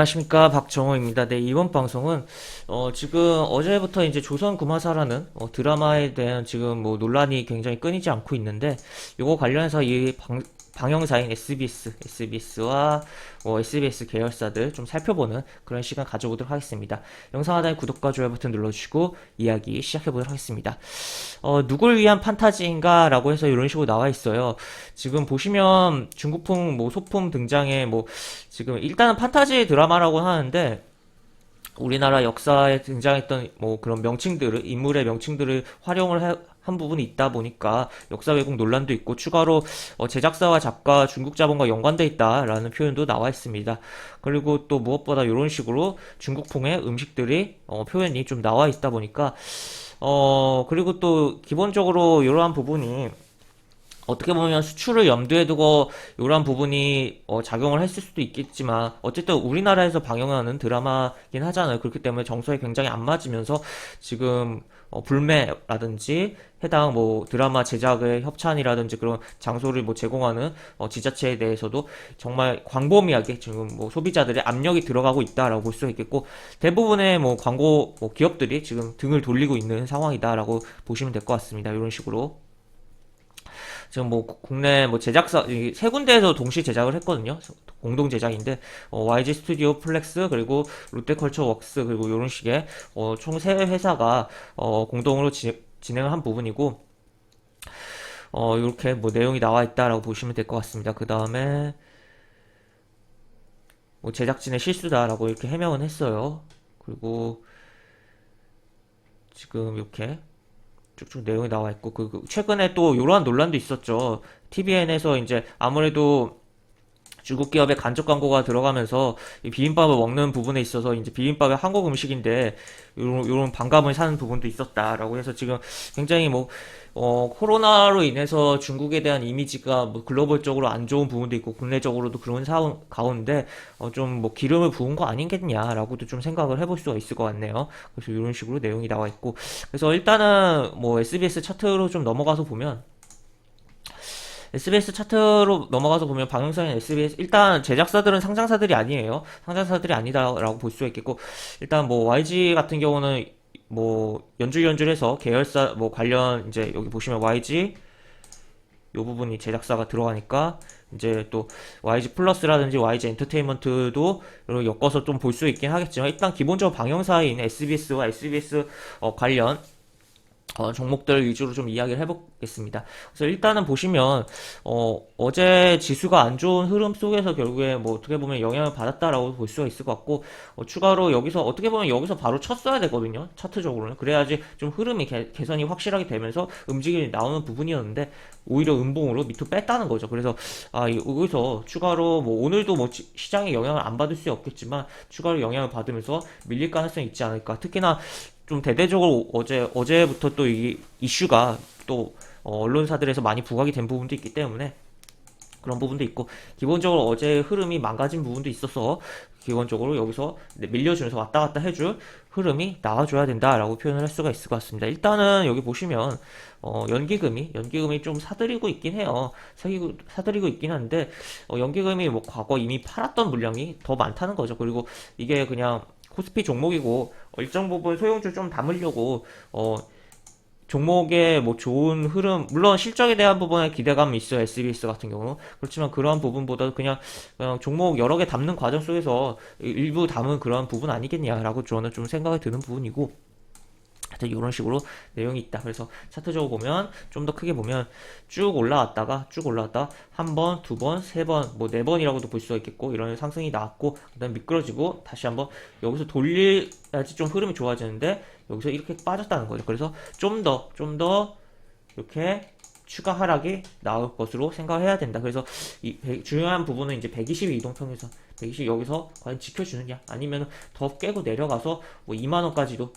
안녕하십니까, 박정호입니다. 네, 이번 방송은 지금 어제부터 이제 조선 구마사라는 드라마에 대한 지금 뭐 논란이 굉장히 끊이지 않고 있는데, 요거 관련해서 방영사인 SBS와 SBS 계열사들 좀 살펴보는 그런 시간 가져보도록 하겠습니다. 영상 하단에 구독과 좋아요 버튼 눌러주시고 이야기 시작해보도록 하겠습니다. 누굴 위한 판타지인가 라고 해서 이런 식으로 나와 있어요. 지금 보시면 중국풍 뭐 소품 등장에 뭐 지금 일단은 판타지 드라마라고 하는데, 우리나라 역사에 등장했던 뭐 그런 명칭들을, 인물의 명칭들을 한 부분이 있다 보니까 역사 왜곡 논란도 있고, 추가로 제작사와 작가 중국 자본과 연관돼 있다라는 표현도 나와 있습니다. 그리고 또 무엇보다 이런 식으로 중국풍의 음식들이 표현이 좀 나와 있다 보니까, 그리고 또 기본적으로 이러한 부분이 어떻게 보면 수출을 염두에 두고 이러한 부분이 작용을 했을 수도 있겠지만, 어쨌든 우리나라에서 방영하는 드라마긴 하잖아요. 그렇기 때문에 정서에 굉장히 안 맞으면서 지금 불매라든지 해당 뭐 드라마 제작의 협찬이라든지 그런 장소를 뭐 제공하는 지자체에 대해서도 정말 광범위하게 지금 뭐 소비자들의 압력이 들어가고 있다라고 볼 수 있겠고, 대부분의 뭐 광고 뭐 기업들이 지금 등을 돌리고 있는 상황이다라고 보시면 될 것 같습니다. 이런 식으로 지금 뭐 국내 뭐 제작사 세 군데에서 동시 제작을 했거든요. 공동 제작인데 YG 스튜디오 플렉스, 그리고 롯데컬처 웍스, 그리고 이런 식의 총 세 회사가 공동으로 진행을 한 부분이고, 이렇게 뭐 내용이 나와 있다라고 보시면 될 것 같습니다. 그 다음에 뭐 제작진의 실수다라고 이렇게 해명은 했어요. 그리고 지금 이렇게 쭉쭉 내용이 나와 있고, 최근에 또 이러한 논란도 있었죠. TVN에서 이제 아무래도 중국 기업의 간접 광고가 들어가면서 이 비빔밥을 먹는 부분에 있어서, 이제 비빔밥이 한국 음식인데 요런 반감을 사는 부분도 있었다라고 해서, 지금 굉장히 뭐 코로나로 인해서 중국에 대한 이미지가 뭐 글로벌적으로 안 좋은 부분도 있고, 국내적으로도 그런 상황 가운데 좀 뭐 기름을 부은 거 아니겠냐라고도 좀 생각을 해볼 수가 있을 것 같네요. 그래서 이런 식으로 내용이 나와 있고, 그래서 일단은 뭐 SBS 차트로 좀 넘어가서 보면, SBS 차트로 넘어가서 보면 방영사인 SBS, 일단 제작사들은 상장사들이 아니에요. 상장사들이 아니다라고 볼 수가 있겠고, 일단 뭐 YG 같은 경우는 뭐 연줄연줄해서 계열사 뭐 관련, 이제 여기 보시면 YG 요 부분이 제작사가 들어가니까 이제 또 YG 플러스라든지 YG 엔터테인먼트도 엮어서 좀 볼 수 있긴 하겠지만, 일단 기본적으로 방영사인 SBS와 SBS 관련 종목들 위주로 좀 이야기를 해보겠습니다. 그래서 일단은 보시면 어제 지수가 안 좋은 흐름 속에서 결국에 뭐 어떻게 보면 영향을 받았다라고 볼 수가 있을 것 같고, 추가로 여기서 어떻게 보면 여기서 바로 쳤어야 되거든요. 차트적으로는 그래야지 좀 흐름이 개선이 확실하게 되면서 움직임이 나오는 부분이었는데, 오히려 음봉으로 밑으로 뺐다는 거죠. 그래서 여기서 추가로 뭐 오늘도 뭐 시장에 영향을 안 받을 수 없겠지만, 추가로 영향을 받으면서 밀릴 가능성이 있지 않을까. 특히나 좀 대대적으로 어제부터 또 이 이슈가 또 언론사들에서 많이 부각이 된 부분도 있기 때문에 그런 부분도 있고, 기본적으로 어제 흐름이 망가진 부분도 있어서 기본적으로 여기서 밀려주면서 왔다 갔다 해줄 흐름이 나와줘야 된다라고 표현을 할 수가 있을 것 같습니다. 일단은 여기 보시면 연기금이 좀 사들이고 있긴 해요. 사들이고 있긴 한데, 연기금이 뭐 과거 이미 팔았던 물량이 더 많다는 거죠. 그리고 이게 그냥 코스피 종목이고, 일정 부분 소형주 좀 담으려고 종목의 뭐 좋은 흐름, 물론 실적에 대한 부분에 기대감이 있어요, SBS 같은 경우. 그렇지만 그러한 부분보다 그냥 종목 여러 개 담는 과정 속에서 일부 담은 그런 부분 아니겠냐라고 저는 좀 생각이 드는 부분이고, 하여튼 이런 식으로 내용이 있다. 그래서 차트적으로 보면, 좀 더 크게 보면 쭉 올라왔다가 한 번, 두 번, 세 번, 뭐 네 번이라고도 볼 수가 있겠고, 이런 상승이 나왔고, 그다음 미끄러지고 다시 한번 여기서 돌려야지 좀 흐름이 좋아지는데, 여기서 이렇게 빠졌다는 거죠. 그래서 좀 더 이렇게 추가 하락이 나올 것으로 생각해야 된다. 그래서 중요한 부분은 이제 120 이동평균선, 120 여기서 과연 지켜주느냐, 아니면 더 깨고 내려가서 뭐 2만 원까지도,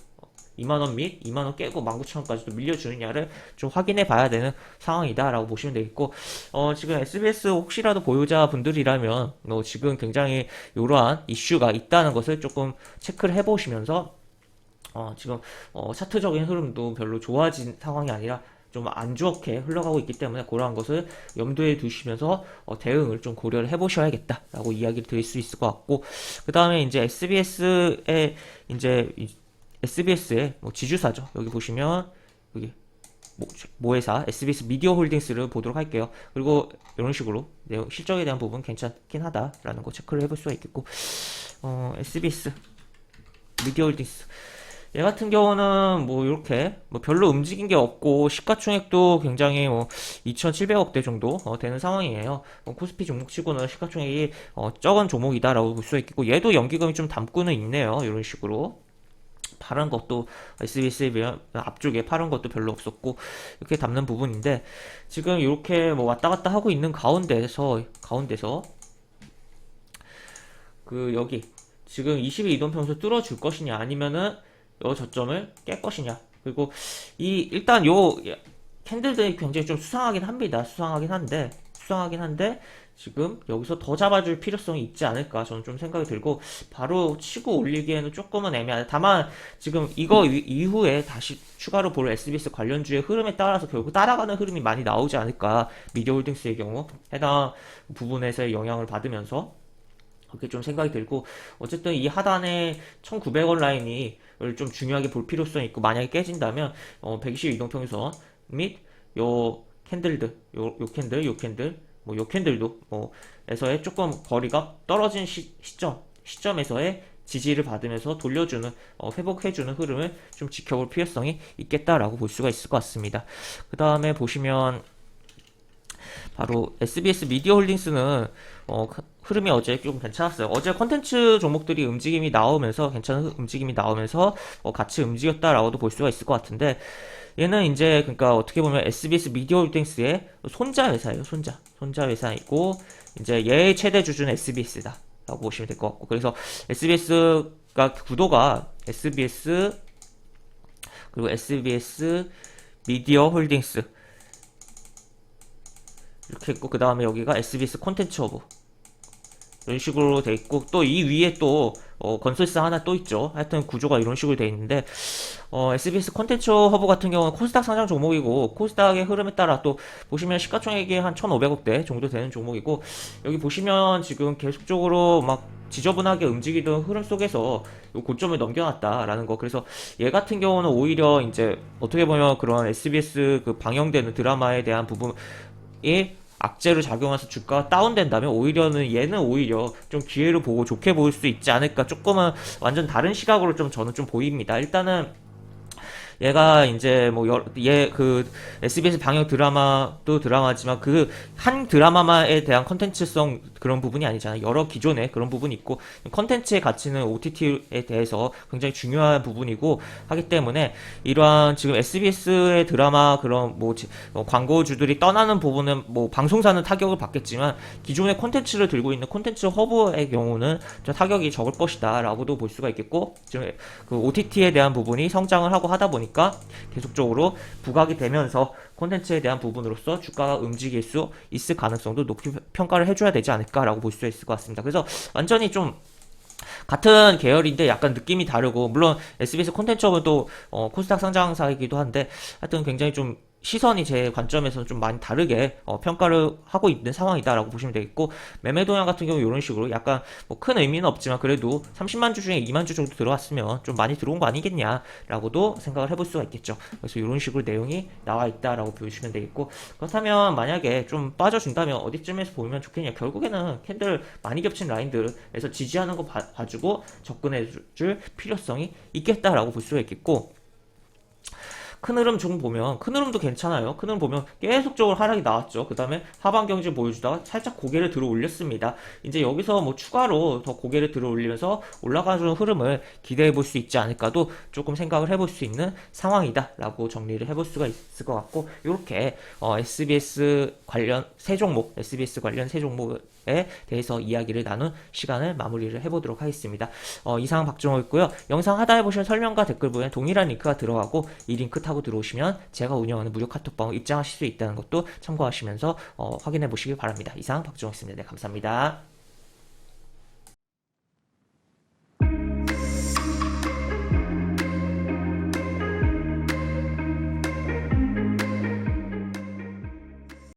2만원 및 2만원 깨고 19,000원까지도 밀려주느냐를 좀 확인해 봐야 되는 상황이다라고 보시면 되겠고, 지금 SBS 혹시라도 보유자분들이라면 지금 굉장히 이러한 이슈가 있다는 것을 조금 체크를 해보시면서, 지금 차트적인 흐름도 별로 좋아진 상황이 아니라 좀 안 좋게 흘러가고 있기 때문에 그러한 것을 염두에 두시면서 대응을 좀 고려를 해보셔야겠다라고 이야기를 드릴 수 있을 것 같고, 그 다음에 이제 SBS의 뭐 지주사죠. 여기 보시면 여기 모회사 SBS 미디어 홀딩스를 보도록 할게요. 그리고 이런 식으로 실적에 대한 부분 괜찮긴 하다라는 거 체크를 해볼 수가 있겠고, SBS 미디어 홀딩스 얘 같은 경우는 뭐 이렇게 뭐 별로 움직인 게 없고 시가총액도 굉장히 뭐 2,700억대 정도 되는 상황이에요. 코스피 종목치고는 시가총액이 적은 종목이다라고 볼 수가 있겠고, 얘도 연기금이 좀 담고는 있네요. 이런 식으로 파란 것도 SBS에 비하면 앞쪽에 파란 것도 별로 없었고 이렇게 담는 부분인데, 지금 이렇게 뭐 왔다 갔다 하고 있는 가운데서 그 여기 지금 20일 이동평소 뚫어줄 것이냐 아니면은 요 저점을 깰 것이냐. 그리고 일단 요 캔들들이 굉장히 좀 수상하긴 합니다. 수상하긴 한데 지금 여기서 더 잡아줄 필요성이 있지 않을까 저는 좀 생각이 들고, 바로 치고 올리기에는 조금은 애매하다. 다만 지금 이거 이후에 다시 추가로 볼 SBS 관련주의 흐름에 따라서 결국 따라가는 흐름이 많이 나오지 않을까, 미디어홀딩스의 경우 해당 부분에서의 영향을 받으면서 그렇게 좀 생각이 들고, 어쨌든 이 하단에 1900원 라인이 좀 중요하게 볼 필요성이 있고, 만약에 깨진다면 120 이동평선 및 요 캔들들 요 캔들 뭐 요 캔들도 에서의 조금 거리가 떨어진 시점에서의 지지를 받으면서 돌려주는 회복해주는 흐름을 좀 지켜볼 필요성이 있겠다라고 볼 수가 있을 것 같습니다. 그 다음에 보시면 바로 SBS 미디어 홀딩스는 흐름이 어제 좀 괜찮았어요. 어제 컨텐츠 종목들이 괜찮은 움직임이 나오면서 같이 움직였다라고도 볼 수가 있을 것 같은데, 얘는 이제 그러니까 어떻게 보면 SBS 미디어 홀딩스의 손자 회사예요. 손자 회사이고, 이제 얘의 최대 주주는 SBS다 라고 보시면 될 것 같고, 그래서 SBS가 구도가 SBS 그리고 SBS 미디어 홀딩스 이렇게 있고, 그 다음에 여기가 SBS 콘텐츠 허브 이런 식으로 돼 있고, 또 이 위에 또 건설사 하나 또 있죠. 하여튼 구조가 이런 식으로 돼 있는데, SBS 콘텐츠 허브 같은 경우는 코스닥 상장 종목이고, 코스닥의 흐름에 따라 또 보시면 시가총액이 한 1,500억대 정도 되는 종목이고, 여기 보시면 지금 계속적으로 막 지저분하게 움직이던 흐름 속에서 고점을 넘겨놨다라는 거. 그래서 얘 같은 경우는 오히려 이제 어떻게 보면 그런 SBS 그 방영되는 드라마에 대한 부분이 악재로 작용해서 주가가 다운된다면 얘는 오히려 좀 기회를 보고 좋게 보일 수 있지 않을까, 조금은 완전 다른 시각으로 좀 저는 좀 보입니다. 일단은 얘가 이제 그 SBS 방역 드라마도 드라마지만 그 한 드라마에 대한 컨텐츠성 그런 부분이 아니잖아요. 여러 기존의 그런 부분이 있고, 컨텐츠의 가치는 OTT에 대해서 굉장히 중요한 부분이고 하기 때문에, 이러한 지금 SBS의 드라마 그런 광고주들이 떠나는 부분은 방송사는 타격을 받겠지만, 기존의 콘텐츠를 들고 있는 콘텐츠 허브의 경우는 좀 타격이 적을 것이다 라고도 볼 수가 있겠고, 지금 그 OTT에 대한 부분이 성장을 하고 하다 보니까 계속적으로 부각이 되면서 콘텐츠에 대한 부분으로서 주가가 움직일 수 있을 가능성도 높게 평가를 해줘야 되지 않을까라고 볼 수 있을 것 같습니다. 그래서 완전히 좀 같은 계열인데 약간 느낌이 다르고, 물론 SBS 콘텐츠업은 또 코스닥 상장사이기도 한데, 하여튼 굉장히 좀 시선이 제 관점에서는 좀 많이 다르게 평가를 하고 있는 상황이다라고 보시면 되겠고, 매매 동향 같은 경우 이런 식으로 약간 큰 의미는 없지만 그래도 30만 주 중에 2만 주 정도 들어왔으면 좀 많이 들어온 거 아니겠냐라고도 생각을 해볼 수가 있겠죠. 그래서 이런 식으로 내용이 나와 있다라고 보시면 되겠고, 그렇다면 만약에 좀 빠져준다면 어디쯤에서 보면 좋겠냐. 결국에는 캔들 많이 겹친 라인들에서 지지하는 거 봐주고 접근해줄 필요성이 있겠다라고 볼 수가 있겠고, 큰 흐름 좀 보면 큰 흐름도 괜찮아요. 큰 흐름 보면 계속적으로 하락이 나왔죠. 그 다음에 하반 경직 보여주다가 살짝 고개를 들어 올렸습니다. 이제 여기서 추가로 더 고개를 들어 올리면서 올라가주는 흐름을 기대해 볼 수 있지 않을까도 조금 생각을 해볼 수 있는 상황이다 라고 정리를 해볼 수가 있을 것 같고, 이렇게 SBS 관련 세 종목에 대해서 이야기를 나눈 시간을 마무리를 해보도록 하겠습니다. 이상 박정호였고요. 영상 하단에 보시면 설명과 댓글 부분에 동일한 링크가 들어가고, 이 링크 타고 들어오시면 제가 운영하는 무료 카톡방으로 입장하실 수 있다는 것도 참고하시면서 확인해 보시기 바랍니다. 이상 박정호였습니다. 네, 감사합니다.